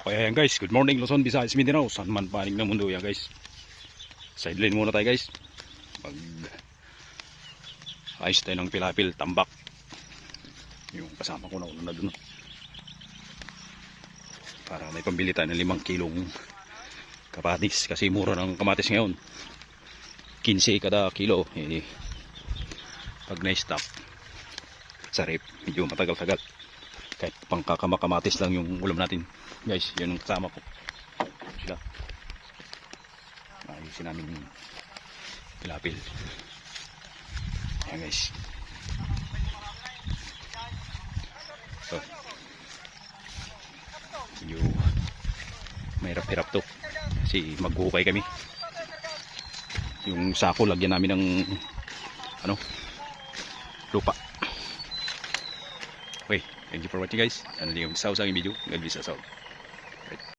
Okay, ayan guys, good morning Luzon, Visayas, Mindanao, saan man panig ng mundo yan guys. Sideline muna tayo guys. Pag ayos tayo ng pilapil, tambak. Yung kasama ko na dun. Para may pambili tayo ng 5 kilong kamatis. Kasi mura ng kamatis ngayon. 15 kada kilo. Pag na-stop sa rep, medyo matagal-tagal. Kahit pangkakamakamatis lang yung ulam natin. Guys, yun ang kasama ko. Sila. Ayusin namin yung pilapil. Ayan guys. So, medyo mahirap-hirap to. Kasi maghuhukay kami. Yung sako, lagyan namin ng lupa. Okay, thank you for watching guys. Ano yung isa-usang video. God bless us all.